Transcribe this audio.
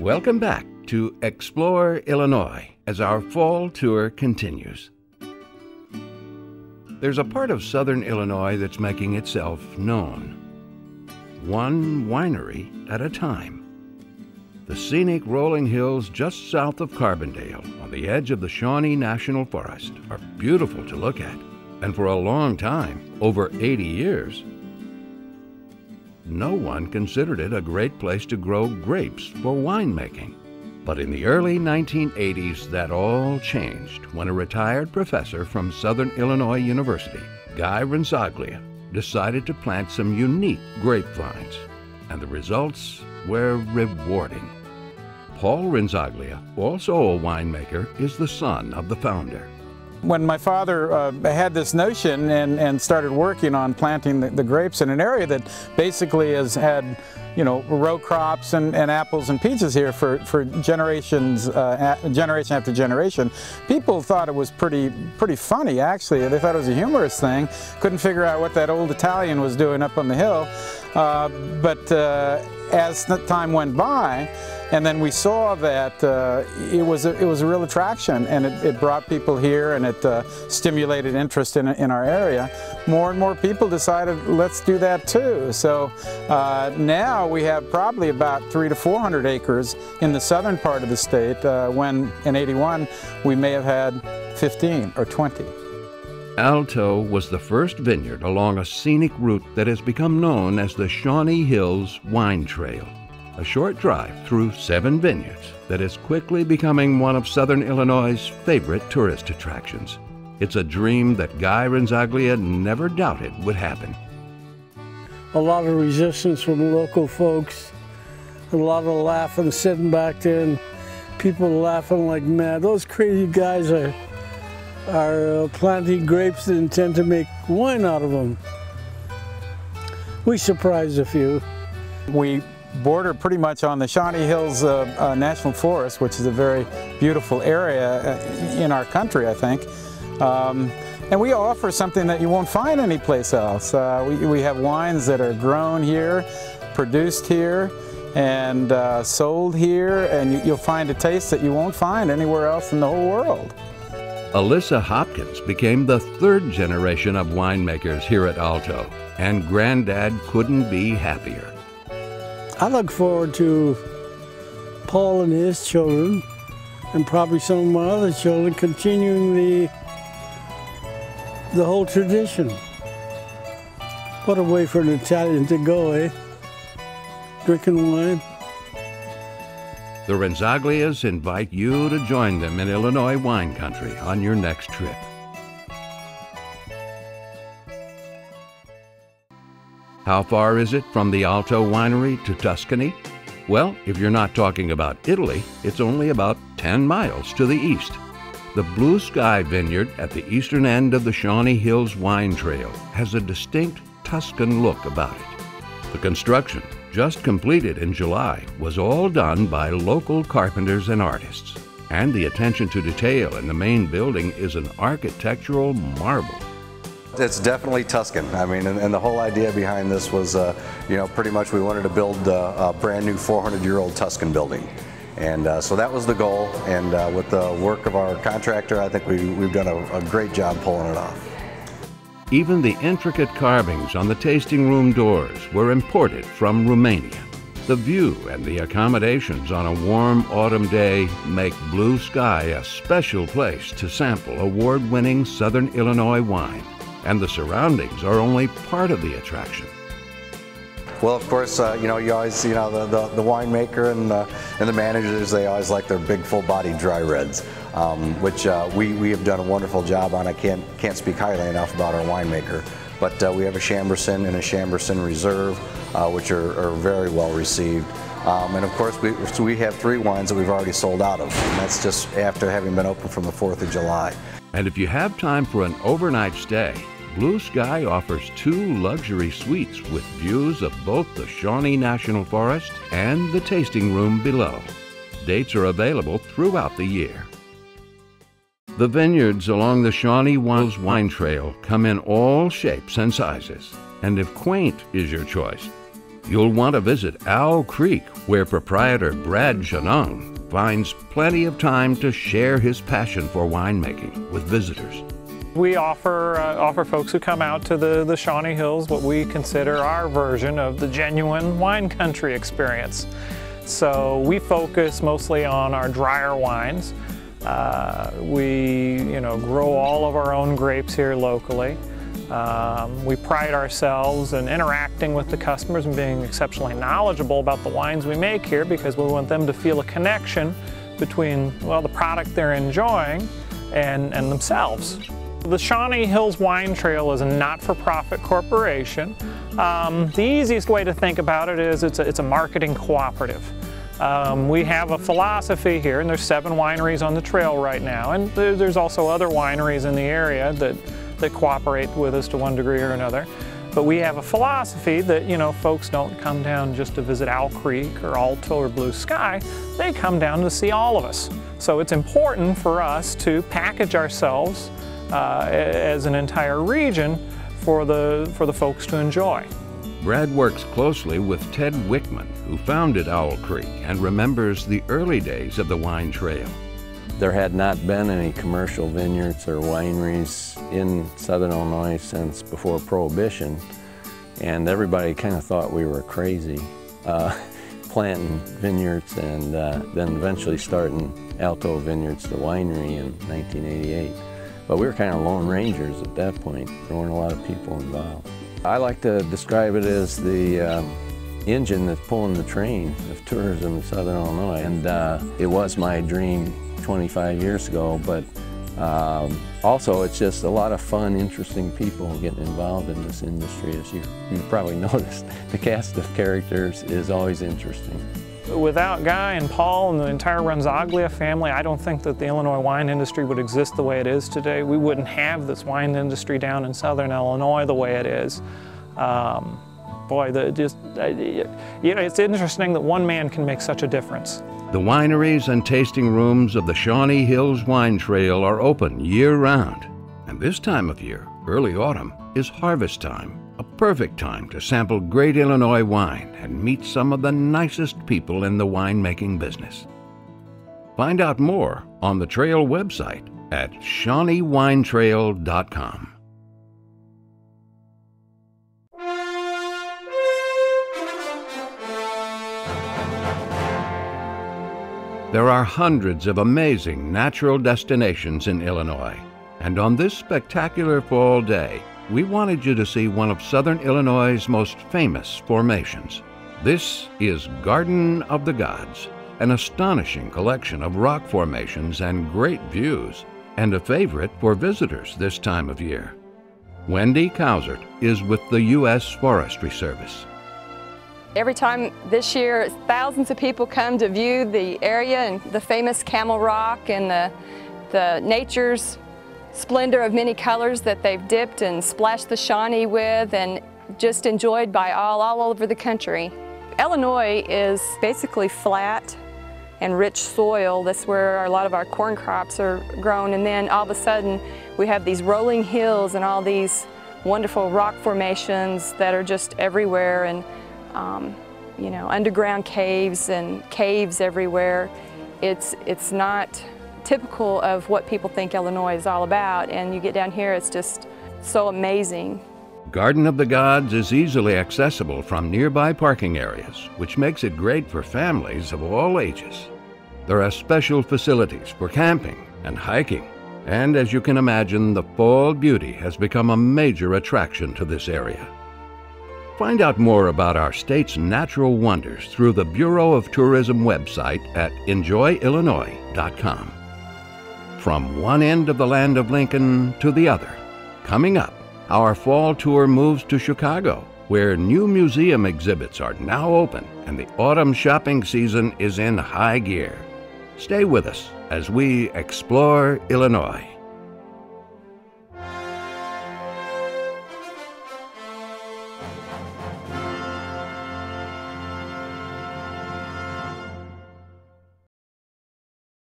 Welcome back to Explore Illinois as our fall tour continues. There's a part of southern Illinois that's making itself known, one winery at a time. The scenic rolling hills just south of Carbondale on the edge of the Shawnee National Forest are beautiful to look at, and for a long time, over 80 years, no one considered it a great place to grow grapes for winemaking. But in the early 1980s, that all changed when a retired professor from Southern Illinois University, Guy Renzaglia, decided to plant some unique grapevines, and the results were rewarding. Paul Renzaglia, also a winemaker, is the son of the founder. When my father had this notion and started working on planting the grapes in an area that basically has had, you know, row crops and apples and peaches here for generations, generation after generation, people thought it was pretty funny, actually. They thought it was a humorous thing. Couldn't figure out what that old Italian was doing up on the hill. But as the time went by, and then we saw that it was a real attraction, and it brought people here, and it stimulated interest in our area. More and more people decided, let's do that too. So now we have probably about 300 to 400 acres in the southern part of the state, when in '81 we may have had 15 or 20. Alto was the first vineyard along a scenic route that has become known as the Shawnee Hills Wine Trail, a short drive through 7 vineyards that is quickly becoming one of Southern Illinois' favorite tourist attractions. It's a dream that Guy Renzaglia never doubted would happen. A lot of resistance from the local folks, a lot of laughing, sitting back there, and people laughing like mad. Those crazy guys are planting grapes that intend to make wine out of them. We surprised a few. We border pretty much on the Shawnee Hills National Forest, which is a very beautiful area in our country, I think. And we offer something that you won't find anyplace else. We have wines that are grown here, produced here, and sold here, and you'll find a taste that you won't find anywhere else in the whole world. Alyssa Hopkins became the 3rd generation of winemakers here at Alto, and Granddad couldn't be happier. I look forward to Paul and his children, and probably some of my other children, continuing the whole tradition. What a way for an Italian to go, eh? Drinking wine. The Renzaglias invite you to join them in Illinois wine country on your next trip. How far is it from the Alto Winery to Tuscany? Well, if you're not talking about Italy, it's only about 10 miles to the east. The Blue Sky Vineyard at the eastern end of the Shawnee Hills Wine Trail has a distinct Tuscan look about it. The construction, just completed in July, was all done by local carpenters and artists. And the attention to detail in the main building is an architectural marvel. It's definitely Tuscan. I mean, and the whole idea behind this was, you know, pretty much we wanted to build a brand new 400-year-old Tuscan building. And so that was the goal, and with the work of our contractor, I think we've done a great job pulling it off. Even the intricate carvings on the tasting room doors were imported from Romania. The view and the accommodations on a warm autumn day make Blue Sky a special place to sample award-winning Southern Illinois wine, and the surroundings are only part of the attraction. Well, of course, you know, you always, you know, the winemaker and the managers, they always like their big, full-bodied dry reds, which we have done a wonderful job on. I can't speak highly enough about our winemaker, but we have a Chambourcin and a Chambourcin Reserve, which are very well received. And of course, we have 3 wines that we've already sold out of, and that's just after having been open from the 4th of July. And if you have time for an overnight stay, Blue Sky offers 2 luxury suites with views of both the Shawnee National Forest and the tasting room below. Dates are available throughout the year. The vineyards along the Shawnee Hills Wine Trail come in all shapes and sizes. And if quaint is your choice, You'll want to visit Owl Creek, where proprietor Brad Janung finds plenty of time to share his passion for winemaking with visitors. We offer folks who come out to the Shawnee Hills what we consider our version of the genuine wine country experience. So we focus mostly on our drier wines. We grow all of our own grapes here locally. We pride ourselves in interacting with the customers and being exceptionally knowledgeable about the wines we make here, because we want them to feel a connection between, well, the product they're enjoying and themselves. The Shawnee Hills Wine Trail is a not-for-profit corporation. The easiest way to think about it is it's a marketing cooperative. We have a philosophy here, and there's 7 wineries on the trail right now, and there's also other wineries in the area that cooperate with us to one degree or another. But we have a philosophy that, folks don't come down just to visit Owl Creek or Alto or Blue Sky. They come down to see all of us. So it's important for us to package ourselves as an entire region for the folks to enjoy. Brad works closely with Ted Wickman, who founded Owl Creek and remembers the early days of the wine trail. There had not been any commercial vineyards or wineries in Southern Illinois since before Prohibition, and everybody kind of thought we were crazy planting vineyards and then eventually starting Alto Vineyards, the winery, in 1988. But we were kind of lone rangers at that point. There weren't a lot of people involved. I like to describe it as the engine that's pulling the train of tourism in Southern Illinois. And it was my dream 25 years ago, but also it's just a lot of fun, interesting people getting involved in this industry. As you've probably noticed, the cast of characters is always interesting. Without Guy and Paul and the entire Renzaglia family, I don't think that the Illinois wine industry would exist the way it is today. We wouldn't have this wine industry down in Southern Illinois the way it is. Boy, it's interesting that one man can make such a difference. The wineries and tasting rooms of the Shawnee Hills Wine Trail are open year-round. And this time of year, early autumn, is harvest time. A perfect time to sample great Illinois wine and meet some of the nicest people in the winemaking business. Find out more on the trail website at ShawneeWineTrail.com. There are hundreds of amazing natural destinations in Illinois, and on this spectacular fall day, we wanted you to see one of Southern Illinois' most famous formations. This is Garden of the Gods, an astonishing collection of rock formations and great views, and a favorite for visitors this time of year. Wendy Cousert is with the U.S. Forestry Service. Every time this year, thousands of people come to view the area and the famous Camel Rock and the nature's splendor of many colors that they've dipped and splashed the Shawnee with and just enjoyed by all over the country. Illinois is basically flat and rich soil. That's where a lot of our corn crops are grown, and then all of a sudden we have these rolling hills and all these wonderful rock formations that are just everywhere, and underground caves and caves everywhere. It's not typical of what people think Illinois is all about, and you get down here, it's just so amazing. Garden of the Gods is easily accessible from nearby parking areas, which makes it great for families of all ages. There are special facilities for camping and hiking, and as you can imagine, the fall beauty has become a major attraction to this area. Find out more about our state's natural wonders through the Bureau of Tourism website at enjoyillinois.com. From one end of the land of Lincoln to the other, coming up, our fall tour moves to Chicago, where new museum exhibits are now open and the autumn shopping season is in high gear. Stay with us as we explore Illinois.